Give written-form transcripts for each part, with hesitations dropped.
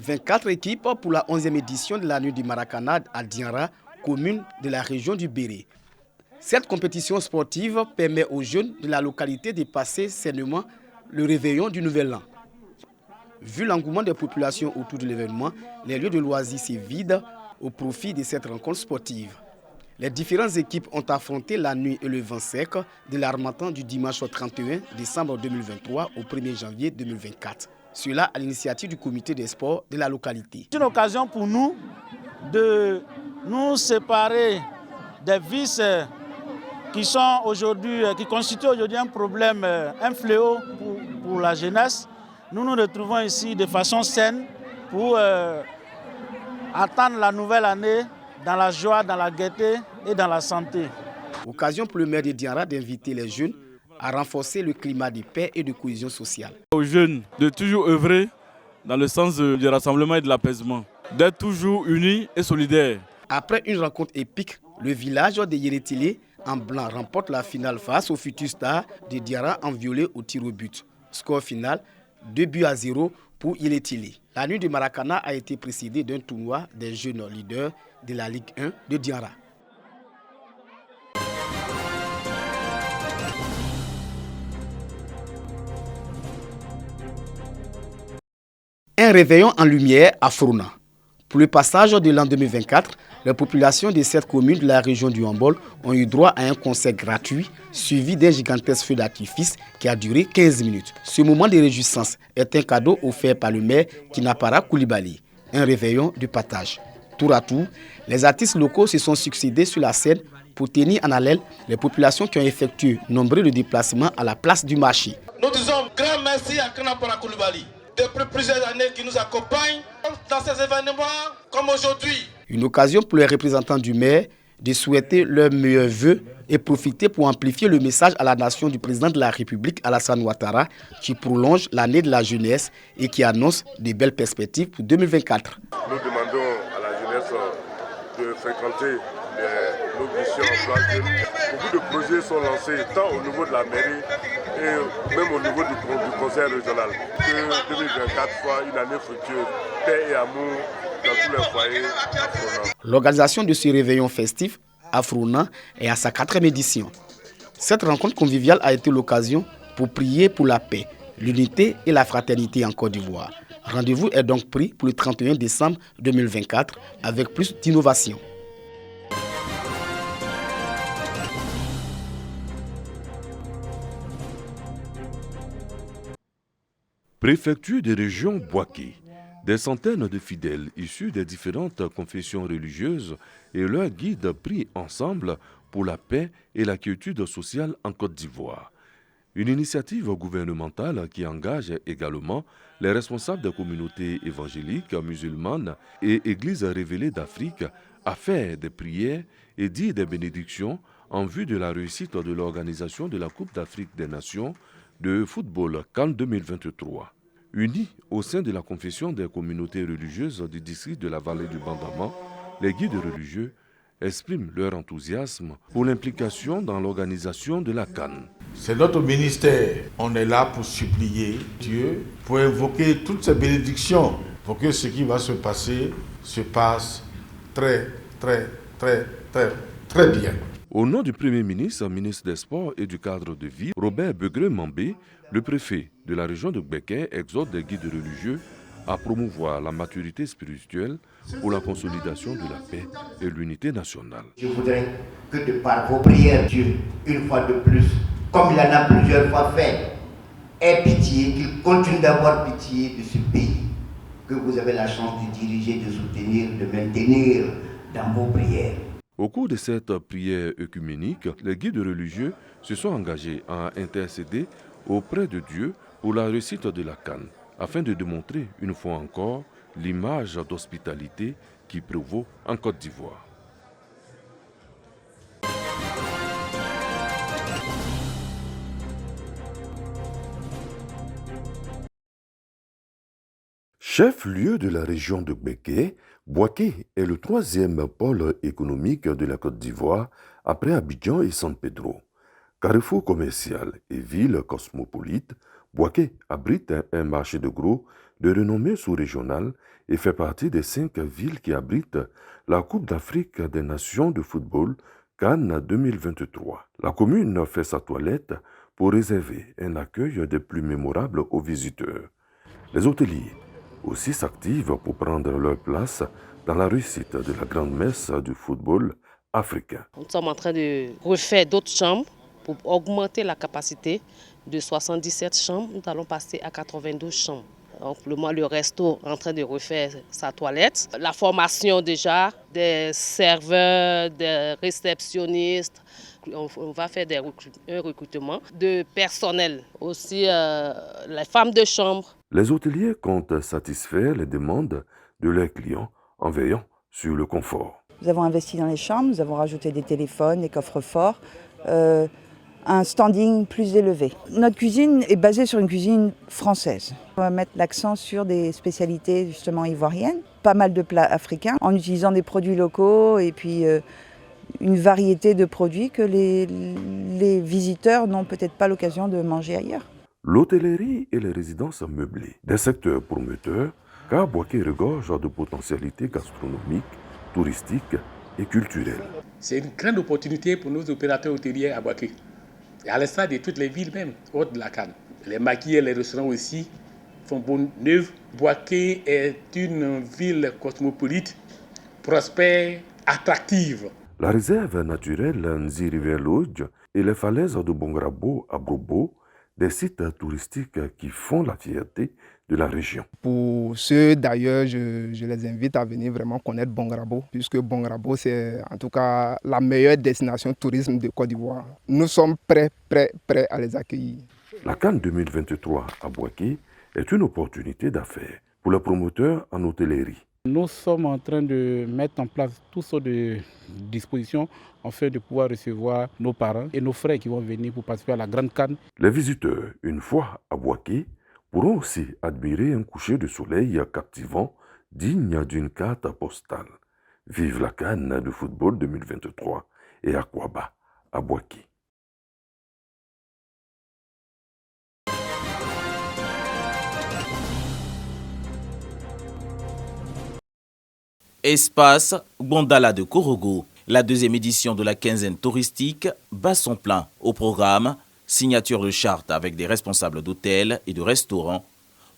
24 équipes pour la 11e édition de la Nuit du Maracana à Dianra, commune de la région du Béré. Cette compétition sportive permet aux jeunes de la localité de passer sainement le réveillon du Nouvel An. Vu l'engouement des populations autour de l'événement, les lieux de loisirs se vident au profit de cette rencontre sportive. Les différentes équipes ont affronté la nuit et le vent sec de l'harmattan du dimanche 31 décembre 2023 au 1er janvier 2024. Cela à l'initiative du comité des sports de la localité. C'est une occasion pour nous de nous séparer des vices qui constituent aujourd'hui un problème, un fléau pour la jeunesse. Nous nous retrouvons ici de façon saine pour attendre la nouvelle année dans la joie, dans la gaieté et dans la santé. Occasion pour le maire de Dianra d'inviter les jeunes à renforcer le climat de paix et de cohésion sociale. Aux jeunes de toujours œuvrer dans le sens du rassemblement et de l'apaisement, d'être toujours unis et solidaires. Après une rencontre épique, le village de Yérétilé en blanc remporte la finale face au futur star de Dianra en violet au tir au but. Score final 2-0 pour Yérétilé. La nuit du Maracana a été précédée d'un tournoi des jeunes leaders de la Ligue 1 de Dianra. Un réveillon en lumière à Frouna. Pour le passage de l'an 2024, les populations de cette commune de la région du Hambol ont eu droit à un concert gratuit suivi d'un gigantesque feu d'artifice qui a duré 15 minutes. Ce moment de réjouissance est un cadeau offert par le maire Kinapara Koulibaly, un réveillon de partage. Tour à tour, les artistes locaux se sont succédés sur la scène pour tenir en haleine les populations qui ont effectué nombreux de déplacements à la place du marché. Nous disons grand merci à Kinapara Koulibaly. Depuis plusieurs années qui nous accompagnent dans ces événements comme aujourd'hui. Une occasion pour les représentants du maire de souhaiter leurs meilleurs vœux et profiter pour amplifier le message à la nation du président de la République Alassane Ouattara qui prolonge l'année de la jeunesse et qui annonce de belles perspectives pour 2024. Nous demandons à la jeunesse de fréquenter nos missions en place jeunes. Beaucoup de projets sont lancés tant au niveau de la mairie et même au niveau du conseil régional. Que 2024 soit une année fructueuse, paix et amour dans tous les foyers à Frouna. L'organisation de ce réveillon festif à Frouna est à sa 4e édition. Cette rencontre conviviale a été l'occasion pour prier pour la paix, l'unité et la fraternité en Côte d'Ivoire. Rendez-vous est donc pris pour le 31 décembre 2024 avec plus d'innovation. Préfecture des régions Bouaké. Des centaines de fidèles issus des différentes confessions religieuses et leurs guides prient ensemble pour la paix et la quiétude sociale en Côte d'Ivoire. Une initiative gouvernementale qui engage également les responsables des communautés évangéliques, musulmanes et églises révélées d'Afrique à faire des prières et dire des bénédictions en vue de la réussite de l'organisation de la Coupe d'Afrique des Nations de football CAN 2023. Unis au sein de la confession des communautés religieuses du district de la vallée du Bandama, les guides religieux expriment leur enthousiasme pour l'implication dans l'organisation de la CAN. C'est notre ministère. On est là pour supplier Dieu, pour invoquer toutes ces bénédictions, pour que ce qui va se passer se passe très bien. Au nom du Premier ministre, ministre des Sports et du Cadre de vie, Robert Begré-Mambé, le préfet de la région de Béquet exhorte des guides religieux à promouvoir la maturité spirituelle pour la consolidation de la paix et l'unité nationale. Je voudrais que de par vos prières, Dieu, une fois de plus, comme il en a plusieurs fois fait, ait pitié, qu'il continue d'avoir pitié de ce pays que vous avez la chance de diriger, de soutenir, de maintenir dans vos prières. Au cours de cette prière œcuménique, les guides religieux se sont engagés à intercéder auprès de Dieu pour la réussite de la CAN, afin de démontrer une fois encore l'image d'hospitalité qui prévaut en Côte d'Ivoire. Chef-lieu de la région de Béquet, Bouaké est le 3e pôle économique de la Côte d'Ivoire après Abidjan et San Pedro. Carrefour commercial et ville cosmopolite, Bouaké abrite un marché de gros de renommée sous-régionale et fait partie des 5 villes qui abritent la Coupe d'Afrique des Nations de football Cannes 2023. La commune fait sa toilette pour réserver un accueil des plus mémorables aux visiteurs. Les hôteliers aussi s'activent pour prendre leur place dans la réussite de la grande messe du football africain. Nous sommes en train de refaire d'autres chambres pour augmenter la capacité de 77 chambres. Nous allons passer à 92 chambres. Donc, le resto est en train de refaire sa toilette. La formation déjà des serveurs, des réceptionnistes. On va faire un recrutement de personnel. Aussi les femmes de chambre. Les hôteliers comptent satisfaire les demandes de leurs clients en veillant sur le confort. Nous avons investi dans les chambres, nous avons rajouté des téléphones, des coffres forts, un standing plus élevé. Notre cuisine est basée sur une cuisine française. On va mettre l'accent sur des spécialités justement ivoiriennes, pas mal de plats africains, en utilisant des produits locaux et puis une variété de produits que les visiteurs n'ont peut-être pas l'occasion de manger ailleurs. L'hôtellerie et les résidences meublées, des secteurs promoteurs, car Bouaké regorge de potentialités gastronomiques, touristiques et culturelles. C'est une grande opportunité pour nos opérateurs hôteliers à Bouaké. Et à l'instar de toutes les villes même, autres de la Cannes. Les maquis et les restaurants aussi font bonne œuvre. Bouaké est une ville cosmopolite, prospère, attractive. La réserve naturelle Nzi River Lodge et les falaises de Bongrabo à Brobo, des sites touristiques qui font la fierté de la région. Pour ceux d'ailleurs, je les invite à venir vraiment connaître Bongrabo, puisque Bongrabo c'est en tout cas la meilleure destination tourisme de Côte d'Ivoire. Nous sommes prêts à les accueillir. La Cannes 2023 à Bouaké est une opportunité d'affaires pour les promoteurs en hôtellerie. Nous sommes en train de mettre en place toutes sortes de dispositions afin de pouvoir recevoir nos parents et nos frères qui vont venir pour participer à la Grande Cannes. Les visiteurs, une fois à Bouaké, pourront aussi admirer un coucher de soleil captivant digne d'une carte postale. Vive la Cannes de football 2023 et Aquaba à Bouaké. Espace Gbondala de Korogo. La deuxième édition de la quinzaine touristique bat son plein. Au programme, signature de charte avec des responsables d'hôtels et de restaurants,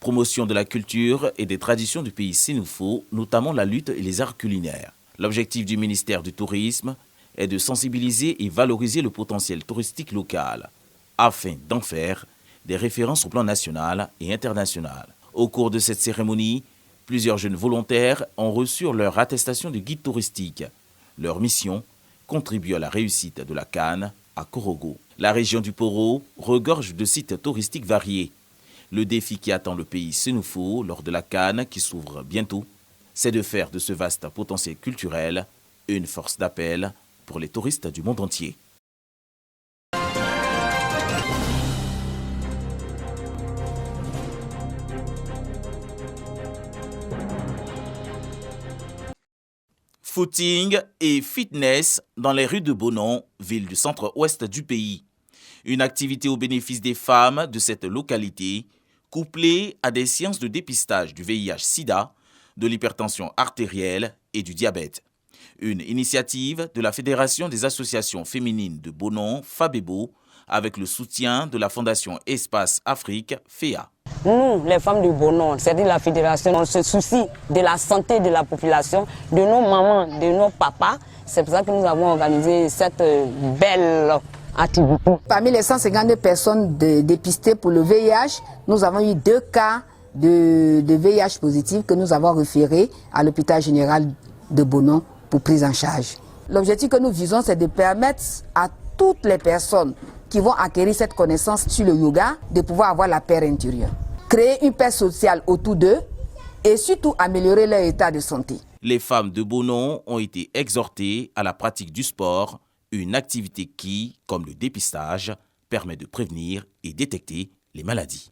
promotion de la culture et des traditions du pays sénoufo, notamment la lutte et les arts culinaires. L'objectif du ministère du Tourisme est de sensibiliser et valoriser le potentiel touristique local, afin d'en faire des références au plan national et international. Au cours de cette cérémonie, plusieurs jeunes volontaires ont reçu leur attestation de guide touristique. Leur mission, contribue à la réussite de la Cannes à Korogo. La région du Poro regorge de sites touristiques variés. Le défi qui attend le pays sénoufo lors de la Cannes qui s'ouvre bientôt, c'est de faire de ce vaste potentiel culturel une force d'appel pour les touristes du monde entier. Footing et fitness dans les rues de Bonon, ville du centre-ouest du pays. Une activité au bénéfice des femmes de cette localité, couplée à des séances de dépistage du VIH-Sida, de l'hypertension artérielle et du diabète. Une initiative de la Fédération des associations féminines de Bonon, FABEBO, avec le soutien de la Fondation Espace Afrique, FEA. Nous, les femmes de Bonon, c'est-à-dire la fédération, on se soucie de la santé de la population, de nos mamans, de nos papas. C'est pour ça que nous avons organisé cette belle activité. Parmi les 152 personnes dépistées pour le VIH, nous avons eu 2 cas de VIH positif que nous avons référés à l'hôpital général de Bonon pour prise en charge. L'objectif que nous visons, c'est de permettre à toutes les personnes qui vont acquérir cette connaissance sur le yoga, de pouvoir avoir la paix intérieure. Créer une paix sociale autour d'eux et surtout améliorer leur état de santé. Les femmes de Bonon ont été exhortées à la pratique du sport, une activité qui, comme le dépistage, permet de prévenir et détecter les maladies.